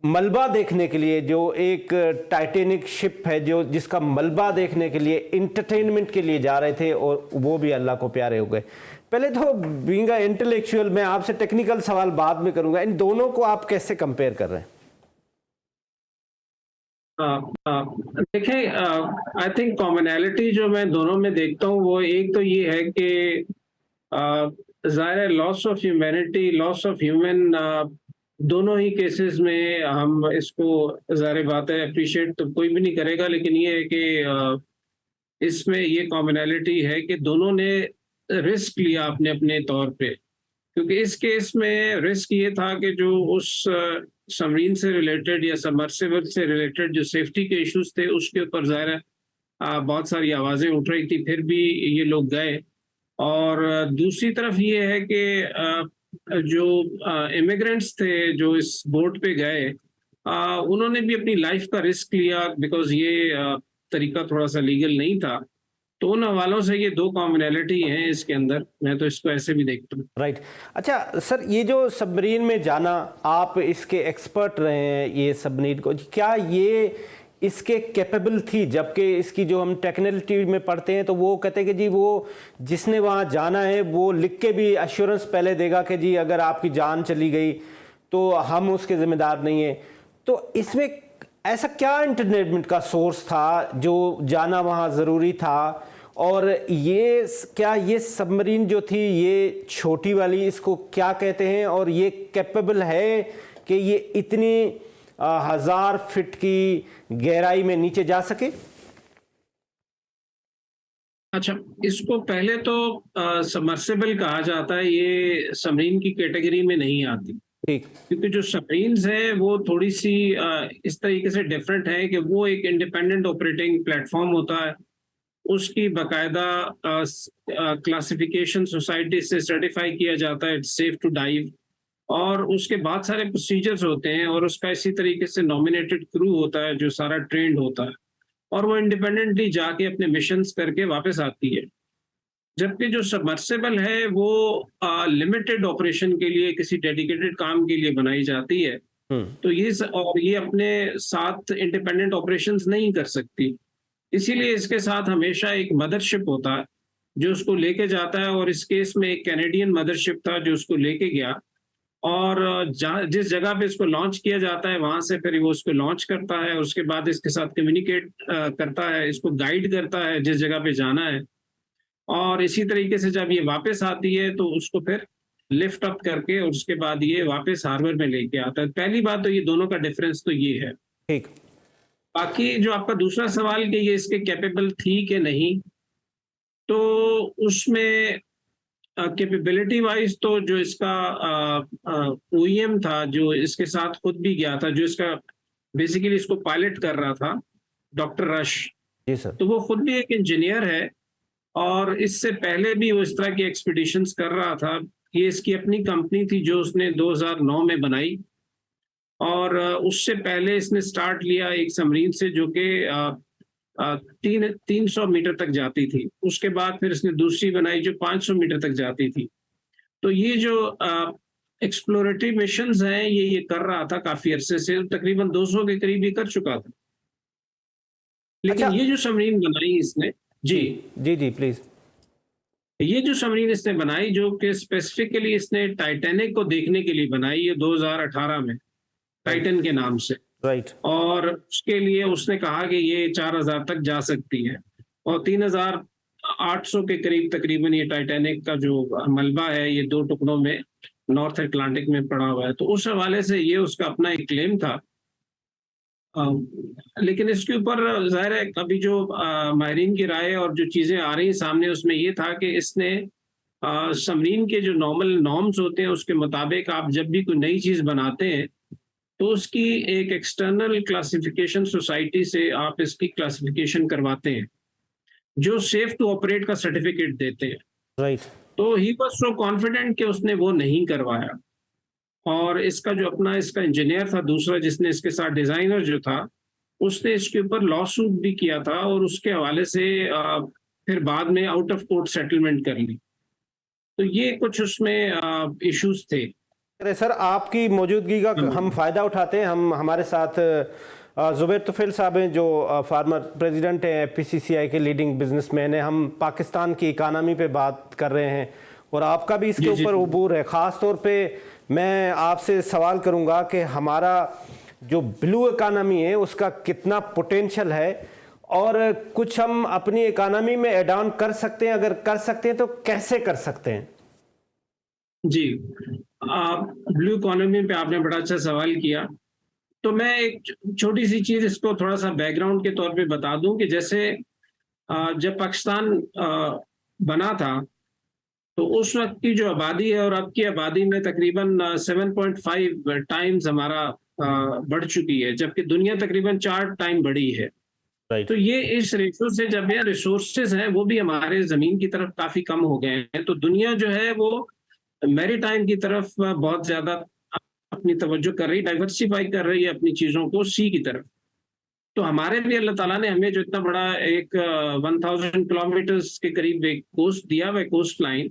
मलबा देखने के लिए, जो एक टाइटैनिक शिप है जो जिसका मलबा देखने के लिए इंटरटेनमेंट के लिए जा रहे थे और वो भी अल्लाह को प्यारे हो गए। पहले तो बीइंग अ इंटेलेक्चुअल मैं आपसे टेक्निकल सवाल बाद में करूंगा, इन दोनों को आप कैसे कंपेयर कर रहे हैं? देखें, आई थिंक कॉमनैलिटी जो मैं दोनों में देखता हूँ वो एक तो ये है कि ज़ाहिर है loss of humanity, loss of human, दोनों ही केसेस में हम इसको ज़ाहिर बात है अप्रिशिएट तो कोई भी नहीं करेगा, लेकिन ये है कि इसमें ये कॉमनैलिटी है कि दोनों ने रिस्क लिया अपने अपने तौर पे। क्योंकि इस केस में रिस्क ये था कि जो उस सबमरीन से रिलेटेड या सबमर्सिबल से रिलेटेड जो सेफ्टी के इश्यूज थे उसके ऊपर ज़ाहिर है बहुत सारी आवाज़ें उठ रही थी, फिर भी ये लोग गए। और दूसरी तरफ ये है कि जो इमिग्रेंट्स थे जो इस बोट पे गए, उन्होंने भी अपनी लाइफ का रिस्क लिया, बिकॉज ये तरीका थोड़ा सा लीगल नहीं था। तो उन हवालों से ये दो कॉमनैलिटी हैं इसके अंदर, मैं तो इसको ऐसे भी देखता हूँ। राइट। अच्छा सर, ये जो सबमरीन में जाना, आप इसके एक्सपर्ट रहे हैं, ये सबमरीन को क्या ये इसके कैपेबल थी? जबकि इसकी जो हम टेक्निकलिटी में पढ़ते हैं तो वो कहते हैं कि जी वो जिसने वहाँ जाना है वो लिख के भी अश्योरेंस पहले देगा कि जी अगर आपकी जान चली गई तो हम उसके जिम्मेदार नहीं हैं। तो इसमें ऐसा क्या इंटरटेनमेंट का सोर्स था जो जाना वहाँ ज़रूरी था? और ये क्या ये सबमरीन जो थी ये छोटी वाली, इसको क्या कहते हैं, और ये कैपेबल है कि ये इतनी 1000 फीट की गहराई में नीचे जा सके? अच्छा, इसको पहले तो सबमर्सिबल कहा जाता है, ये सबमरीन की कैटेगरी में नहीं आती। ठीक। क्योंकि जो सबमरीन्स है वो थोड़ी सी इस तरीके से डिफरेंट है कि वो एक इंडिपेंडेंट ऑपरेटिंग प्लेटफॉर्म होता है। उसकी बाकायदा क्लासिफिकेशन सोसाइटी से सर्टिफाई किया जाता है, इट्स सेफ टू डाइव। और उसके बाद सारे प्रोसीजर्स होते हैं और उसका इसी तरीके से नॉमिनेटेड क्रू होता है जो सारा ट्रेंड होता है, और वो इंडिपेंडेंटली जाके अपने मिशंस करके वापस आती है। जबकि जो सबमर्सिबल है वो लिमिटेड ऑपरेशन के लिए, किसी डेडिकेटेड काम के लिए बनाई जाती है। हम्म। तो और ये अपने साथ इंडिपेंडेंट ऑपरेशंस नहीं कर सकती। इसीलिए इसके साथ हमेशा एक मदरशिप होता है जो उसको लेके जाता है, और इस केस में एक कैनेडियन मदरशिप था जो उसको लेके गया। और जिस जगह पे इसको लॉन्च किया जाता है वहां से फिर वो उसको लॉन्च करता है, उसके बाद इसके साथ कम्युनिकेट करता है, इसको गाइड करता है जिस जगह पे जाना है। और इसी तरीके से जब ये वापस आती है तो उसको फिर लिफ्ट अप करके और उसके बाद ये वापस हार्बर में लेके आता है। पहली बात तो ये दोनों का डिफरेंस तो ये है। ठीक। बाकी जो आपका दूसरा सवाल कि ये इसके कैपेबल थी कि नहीं, तो उसमें कैपेबिलिटी वाइज तो जो इसका ओईएम था जो इसके साथ खुद भी गया था, जो इसका बेसिकली इसको पायलट कर रहा था, डॉक्टर रश, जी सर। तो वो खुद भी एक इंजीनियर है। और इससे पहले भी वो इस तरह की एक्सपीडिशंस कर रहा था। ये इसकी अपनी कंपनी थी जो उसने 2009 में बनाई। और उससे पहले इसने स्टार्ट लिया एक सबमरीन से जो कि 300 मीटर तक जाती थी। उसके बाद फिर इसने दूसरी बनाई जो 500 मीटर तक जाती थी। तो ये जो एक्सप्लोरेटरी मिशंस हैं ये कर रहा था काफी अरसे से, तकरीबन 200 के करीब ये कर चुका था। अच्छा। लेकिन ये जो सबमरीन बनाई इसने, जी, जी जी जी प्लीज। ये जो सबमरीन इसने बनाई जो कि स्पेसिफिकली इसने टाइटैनिक को देखने के लिए बनाई, ये 2018 में राइट। टाइटन के नाम से। राइट। और उसके लिए उसने कहा कि ये 4000 तक जा सकती है, और 3800 के करीब तकरीबन ये टाइटैनिक का जो मलबा है ये दो टुकड़ों में नॉर्थ अटलांटिक में पड़ा हुआ है। तो उस हवाले से ये उसका अपना एक क्लेम था। लेकिन इसके ऊपर जाहिर है अभी जो माहिरीन की राय और जो चीजें आ रही सामने उसमें ये था कि इसने सबमरीन के जो नॉर्मल नॉर्म्स होते हैं उसके मुताबिक आप जब भी कोई नई चीज बनाते हैं तो उसकी एक एक्सटर्नल क्लासिफिकेशन सोसाइटी से आप इसकी क्लासिफिकेशन करवाते हैं जो सेफ टू ऑपरेट का सर्टिफिकेट देते हैं। राइट। तो ही वाज सो कॉन्फिडेंट कि उसने वो नहीं करवाया। और इसका जो अपना इसका इंजीनियर था दूसरा जिसने इसके साथ डिजाइनर जो था, उसने इसके ऊपर लॉ सूट भी किया था और उसके हवाले से फिर बाद में आउट ऑफ कोर्ट सेटलमेंट कर ली। तो ये कुछ उसमें इश्यूज थे। अरे सर, आपकी मौजूदगी का हम फ़ायदा उठाते हैं। हमारे साथ ज़ुबैर तुफ़ैल साहब हैं, जो फार्मर प्रेसिडेंट हैं एफपीसीसीआई के, लीडिंग बिजनेसमैन हैं। हम पाकिस्तान की इकानमी पे बात कर रहे हैं और आपका भी इसके ऊपर उबूर है। ख़ास तौर पे मैं आपसे सवाल करूंगा कि हमारा जो ब्लू इकानमी है उसका कितना पोटेंशियल है और कुछ हम अपनी इकानमी में ऐड ऑन कर सकते हैं। अगर कर सकते हैं तो कैसे कर सकते हैं? जी, ब्लू इकोनॉमी पे आपने बड़ा अच्छा सवाल किया। तो मैं एक छोटी सी चीज इसको थोड़ा सा बैकग्राउंड के तौर पे बता दूं कि जैसे जब पाकिस्तान बना था, तो उस वक्त की जो आबादी है और अब की आबादी में तकरीबन 7.5 टाइम्स हमारा बढ़ चुकी है, जबकि दुनिया तकरीबन 4 टाइम बढ़ी है। तो ये इस रेशो से, जब ये रिसोर्सेज हैं वो भी हमारे जमीन की तरफ काफी कम हो गए हैं, तो दुनिया जो है वो मैरीटाइम की तरफ बहुत ज्यादा अपनी तवज्जो कर रही, डाइवर्सिफाई कर रही है अपनी चीजों को सी की तरफ। तो हमारे भी अल्लाह ताला ने हमें जो इतना बड़ा एक 1000 किलोमीटर्स के करीब एक कोस्ट दिया हुआ, कोस्ट लाइन,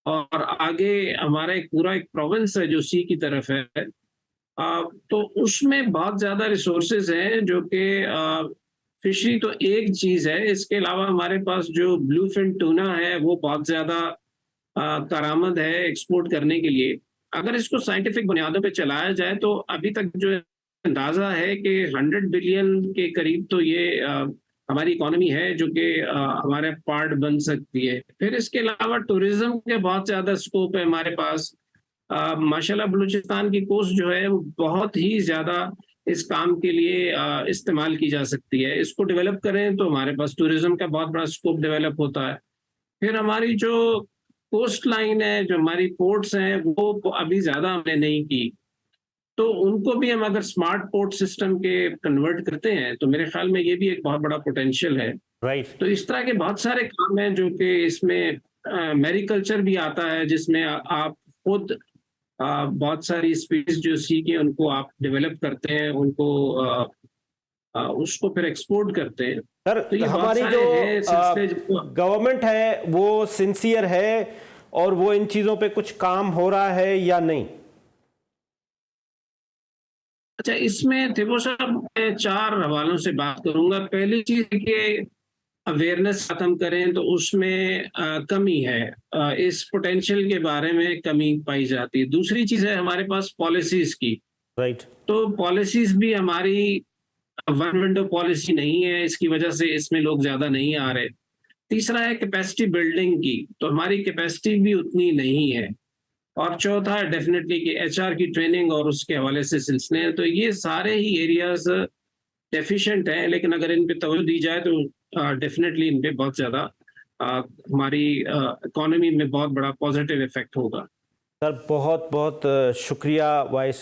और आगे हमारा एक पूरा एक प्रोविंस है जो सी की तरफ है। तो उसमें बहुत ज्यादा रिसोर्सेज हैं, जो कि फिशरी तो एक चीज है, इसके अलावा हमारे पास जो ब्लू फिन टूना है वो बहुत ज्यादा कारामद है एक्सपोर्ट करने के लिए। अगर इसको साइंटिफिक बुनियादों पे चलाया जाए तो अभी तक जो अंदाजा है कि 100 बिलियन के करीब तो ये हमारी इकोनॉमी है, जो कि हमारे पार्ट बन सकती है। फिर इसके अलावा टूरिज्म के बहुत ज्यादा स्कोप है हमारे पास। माशाल्लाह बलूचिस्तान की कोस्ट जो है वो बहुत ही ज्यादा इस काम के लिए इस्तेमाल की जा सकती है। इसको डेवलप करें तो हमारे पास टूरिज्म का बहुत बड़ा स्कोप डेवलप होता है। फिर हमारी जो कोस्ट लाइन है, जो हमारी पोर्ट्स हैं, वो अभी ज्यादा हमने नहीं की, तो उनको भी हम अगर स्मार्ट पोर्ट सिस्टम के कन्वर्ट करते हैं तो मेरे ख्याल में ये भी एक बहुत बड़ा पोटेंशियल है। राइट। तो इस तरह के बहुत सारे काम हैं जो कि इसमें मैरीकल्चर भी आता है, जिसमें आप खुद बहुत सारी स्पीशीज जो सीखे उनको आप डेवलप करते हैं, उनको उसको फिर एक्सपोर्ट करते हैं। सर, तो ये बहुत हमारी सारे हैं सिलसिले गवर्नमेंट है वो सिंसियर है और वो इन चीजों पे कुछ काम हो रहा है या नहीं? अच्छा, इसमें थिबो साहब मैं 4 हवालों से बात करूंगा। पहली चीज कि अवेयरनेस खत्म करें तो उसमें कमी है, इस पोटेंशियल के बारे में कमी पाई जाती है। दूसरी चीज है हमारे पास पॉलिसीज की। राइट। तो पॉलिसीज भी हमारी वन विंडो पॉलिसी नहीं है, इसकी वजह से इसमें लोग ज्यादा नहीं आ रहे। तीसरा है कैपेसिटी बिल्डिंग की, तो हमारी कैपेसिटी भी उतनी नहीं है। और चौथा है डेफिनेटली कि एचआर की ट्रेनिंग और उसके हवाले से सिलसिले हैं। तो ये सारे ही एरियाज डेफिशिएंट हैं, लेकिन अगर इन पे तवज्जो दी जाए तो डेफिनेटली इन पे बहुत ज्यादा हमारी इकोनॉमी में बहुत बड़ा पॉजिटिव इफेक्ट होगा। सर, बहुत बहुत शुक्रिया वाइस